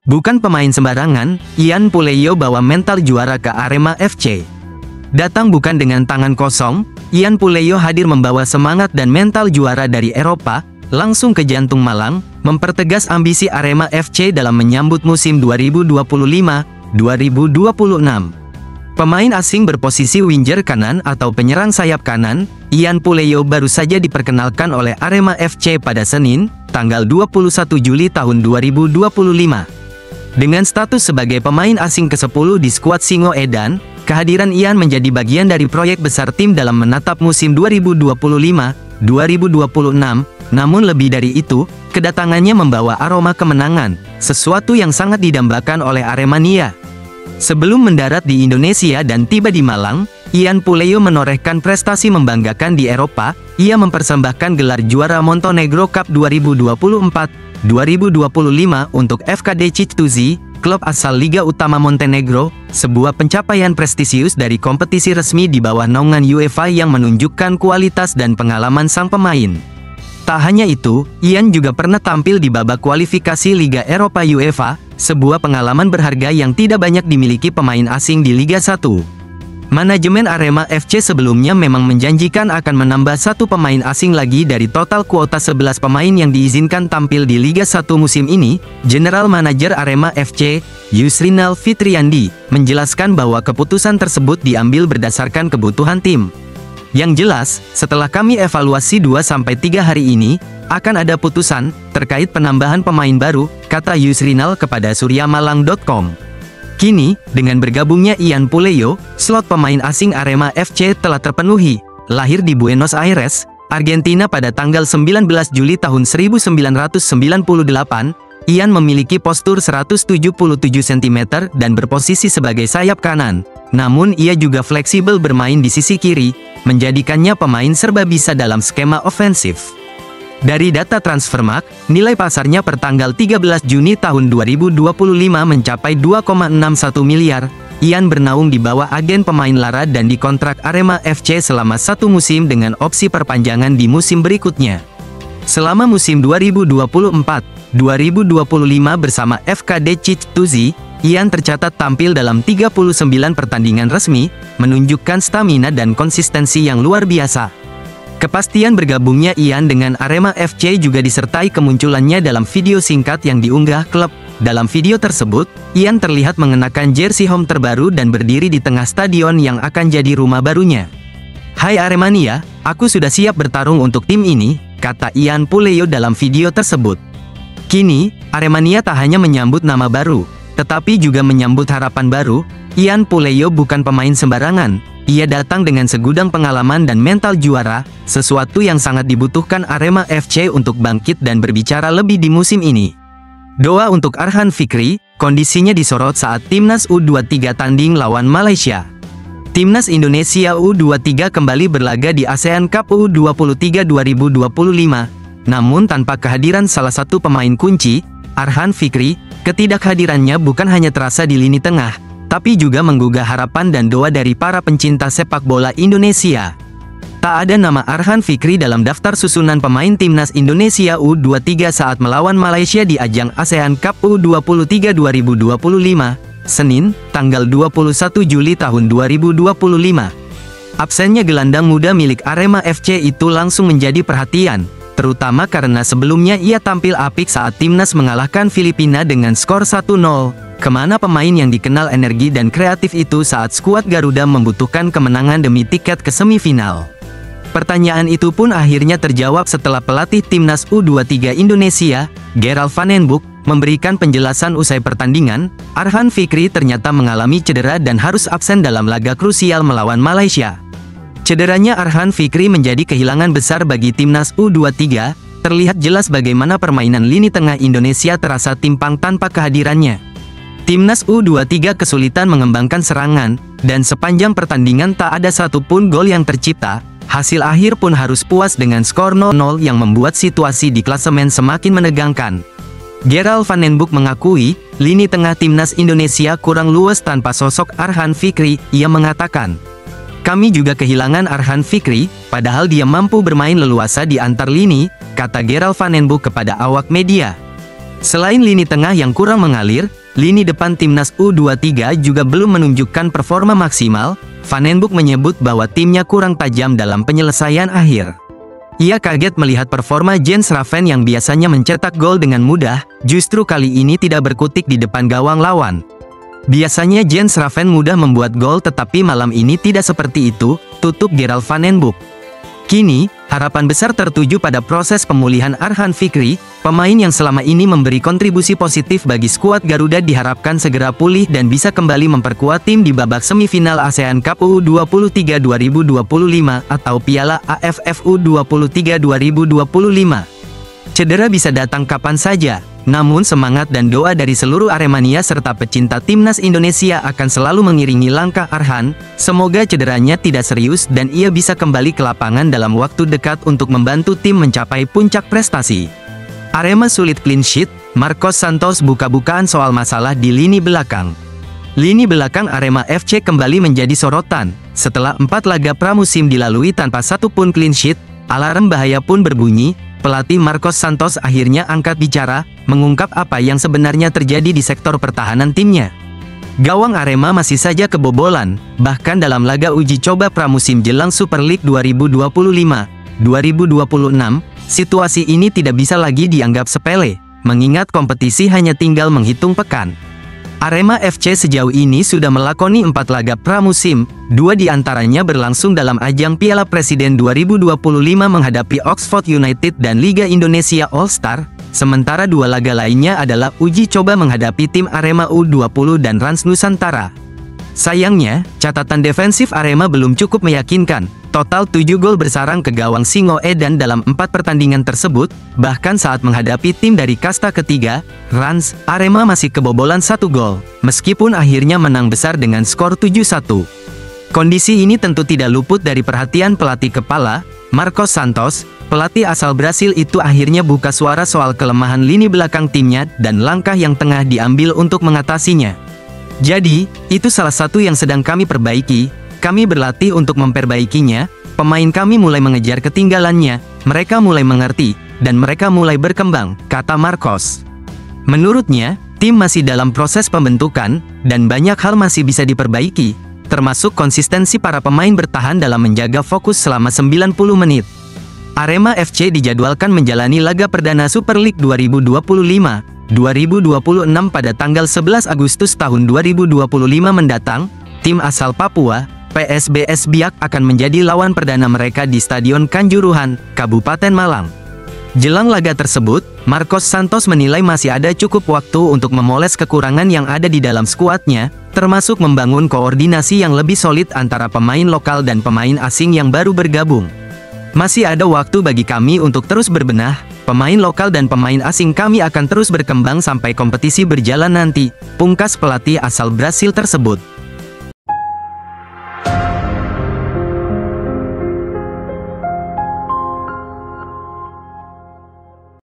Bukan pemain sembarangan, Ian Puleyo bawa mental juara ke Arema FC. Datang bukan dengan tangan kosong, Ian Puleyo hadir membawa semangat dan mental juara dari Eropa, langsung ke jantung Malang, mempertegas ambisi Arema FC dalam menyambut musim 2025-2026. Pemain asing berposisi winger kanan atau penyerang sayap kanan, Ian Puleyo baru saja diperkenalkan oleh Arema FC pada Senin, tanggal 21 Juli tahun 2025. Dengan status sebagai pemain asing ke-10 di skuad Singo Edan, kehadiran Ian menjadi bagian dari proyek besar tim dalam menatap musim 2025-2026. Namun lebih dari itu, kedatangannya membawa aroma kemenangan, sesuatu yang sangat didambakan oleh Aremania. Sebelum mendarat di Indonesia dan tiba di Malang, Ian Puleyo menorehkan prestasi membanggakan di Eropa. Ia mempersembahkan gelar juara Montenegro Cup 2024-2025 untuk FKD Čić, klub asal Liga Utama Montenegro, sebuah pencapaian prestisius dari kompetisi resmi di bawah naungan UEFA yang menunjukkan kualitas dan pengalaman sang pemain. Tak hanya itu, Ian juga pernah tampil di babak kualifikasi Liga Eropa UEFA, sebuah pengalaman berharga yang tidak banyak dimiliki pemain asing di Liga 1. Manajemen Arema FC sebelumnya memang menjanjikan akan menambah satu pemain asing lagi dari total kuota 11 pemain yang diizinkan tampil di Liga 1 musim ini. General Manager Arema FC, Yusrinal Fitriandi, menjelaskan bahwa keputusan tersebut diambil berdasarkan kebutuhan tim. Yang jelas, setelah kami evaluasi 2-3 hari ini, akan ada putusan terkait penambahan pemain baru, kata Yusrinal kepada suryamalang.com. Kini, dengan bergabungnya Ian Puleyo, slot pemain asing Arema FC telah terpenuhi. Lahir di Buenos Aires, Argentina pada tanggal 19 Juli tahun 1998, Ian memiliki postur 177 cm dan berposisi sebagai sayap kanan. Namun ia juga fleksibel bermain di sisi kiri, menjadikannya pemain serba bisa dalam skema ofensif. Dari data Transfermarkt, nilai pasarnya per tanggal 13 Juni tahun 2025 mencapai 2,61 miliar. Ian bernaung di bawah agen pemain Lara dan dikontrak Arema FC selama 1 musim dengan opsi perpanjangan di musim berikutnya. Selama musim 2024-2025 bersama FKD Čić, Ian tercatat tampil dalam 39 pertandingan resmi, menunjukkan stamina dan konsistensi yang luar biasa. Kepastian bergabungnya Ian dengan Arema FC juga disertai kemunculannya dalam video singkat yang diunggah klub. Dalam video tersebut, Ian terlihat mengenakan jersey home terbaru dan berdiri di tengah stadion yang akan jadi rumah barunya. "Hai Aremania, aku sudah siap bertarung untuk tim ini," kata Ian Puleyo dalam video tersebut. Kini, Aremania tak hanya menyambut nama baru, tetapi juga menyambut harapan baru. Ian Puleyo bukan pemain sembarangan. Ia datang dengan segudang pengalaman dan mental juara, sesuatu yang sangat dibutuhkan Arema FC untuk bangkit dan berbicara lebih di musim ini. Doa untuk Arhan Fikri, kondisinya disorot saat Timnas U23 tanding lawan Malaysia. Timnas Indonesia U23 kembali berlaga di ASEAN Cup U23 2025. Namun tanpa kehadiran salah satu pemain kunci, Arhan Fikri, ketidakhadirannya bukan hanya terasa di lini tengah, tapi juga menggugah harapan dan doa dari para pencinta sepak bola Indonesia. Tak ada nama Arhan Fikri dalam daftar susunan pemain Timnas Indonesia U23 saat melawan Malaysia di ajang ASEAN Cup U23 2025, Senin, tanggal 21 Juli tahun 2025. Absennya gelandang muda milik Arema FC itu langsung menjadi perhatian, terutama karena sebelumnya ia tampil apik saat timnas mengalahkan Filipina dengan skor 1-0. Kemana pemain yang dikenal energi dan kreatif itu saat skuad Garuda membutuhkan kemenangan demi tiket ke semifinal? Pertanyaan itu pun akhirnya terjawab setelah pelatih Timnas U23 Indonesia, Gerald Van den Boeck, memberikan penjelasan usai pertandingan. Arhan Fikri ternyata mengalami cedera dan harus absen dalam laga krusial melawan Malaysia. Cederanya Arhan Fikri menjadi kehilangan besar bagi Timnas U23, terlihat jelas bagaimana permainan lini tengah Indonesia terasa timpang tanpa kehadirannya. Timnas U23 kesulitan mengembangkan serangan, dan sepanjang pertandingan tak ada satupun gol yang tercipta. Hasil akhir pun harus puas dengan skor 0-0 yang membuat situasi di klasemen semakin menegangkan. Gerald Van den Boeck mengakui, lini tengah Timnas Indonesia kurang luas tanpa sosok Arhan Fikri. Ia mengatakan, "Kami juga kehilangan Arhan Fikri, padahal dia mampu bermain leluasa di antar lini," kata Gerald Van den Boeck kepada awak media. Selain lini tengah yang kurang mengalir, lini depan timnas U23 juga belum menunjukkan performa maksimal. Van den Broek menyebut bahwa timnya kurang tajam dalam penyelesaian akhir. Ia kaget melihat performa Jens Raven yang biasanya mencetak gol dengan mudah, justru kali ini tidak berkutik di depan gawang lawan. Biasanya Jens Raven mudah membuat gol, tetapi malam ini tidak seperti itu, tutup Gerald Van den Broek. Kini, harapan besar tertuju pada proses pemulihan Arhan Fikri, pemain yang selama ini memberi kontribusi positif bagi skuad Garuda diharapkan segera pulih dan bisa kembali memperkuat tim di babak semifinal ASEAN Cup U23 2025 atau Piala AFF U23 2025. Cedera bisa datang kapan saja, namun semangat dan doa dari seluruh Aremania serta pecinta timnas Indonesia akan selalu mengiringi langkah Arhan. Semoga cederanya tidak serius dan ia bisa kembali ke lapangan dalam waktu dekat untuk membantu tim mencapai puncak prestasi. Arema sulit clean sheet, Marcos Santos buka-bukaan soal masalah di lini belakang. Lini belakang Arema FC kembali menjadi sorotan. Setelah 4 laga pramusim dilalui tanpa satupun clean sheet, alarm bahaya pun berbunyi. Pelatih Marcos Santos akhirnya angkat bicara, mengungkap apa yang sebenarnya terjadi di sektor pertahanan timnya. Gawang Arema masih saja kebobolan, bahkan dalam laga uji coba pramusim jelang Super League 2025-2026, situasi ini tidak bisa lagi dianggap sepele, mengingat kompetisi hanya tinggal menghitung pekan. Arema FC sejauh ini sudah melakoni 4 laga pramusim, 2 diantaranya berlangsung dalam ajang Piala Presiden 2025 menghadapi Oxford United dan Liga Indonesia All-Star, sementara 2 laga lainnya adalah uji coba menghadapi tim Arema U20 dan Rans Nusantara. Sayangnya, catatan defensif Arema belum cukup meyakinkan. Total 7 gol bersarang ke gawang Singo Edan dalam 4 pertandingan tersebut, bahkan saat menghadapi tim dari kasta ketiga, Rans, Arema masih kebobolan 1 gol, meskipun akhirnya menang besar dengan skor 7-1. Kondisi ini tentu tidak luput dari perhatian pelatih kepala, Marcos Santos. Pelatih asal Brasil itu akhirnya buka suara soal kelemahan lini belakang timnya dan langkah yang tengah diambil untuk mengatasinya. Jadi, itu salah satu yang sedang kami perbaiki. Kami berlatih untuk memperbaikinya, pemain kami mulai mengejar ketinggalannya, mereka mulai mengerti, dan mereka mulai berkembang, kata Marcos. Menurutnya, tim masih dalam proses pembentukan, dan banyak hal masih bisa diperbaiki, termasuk konsistensi para pemain bertahan dalam menjaga fokus selama 90 menit. Arema FC dijadwalkan menjalani laga perdana Super League 2025-2026 pada tanggal 11 Agustus tahun 2025 mendatang. Tim asal Papua, PSBS Biak akan menjadi lawan perdana mereka di Stadion Kanjuruhan, Kabupaten Malang. Jelang laga tersebut, Marcos Santos menilai masih ada cukup waktu untuk memoles kekurangan yang ada di dalam skuadnya, termasuk membangun koordinasi yang lebih solid antara pemain lokal dan pemain asing yang baru bergabung. Masih ada waktu bagi kami untuk terus berbenah, pemain lokal dan pemain asing kami akan terus berkembang sampai kompetisi berjalan nanti, pungkas pelatih asal Brasil tersebut.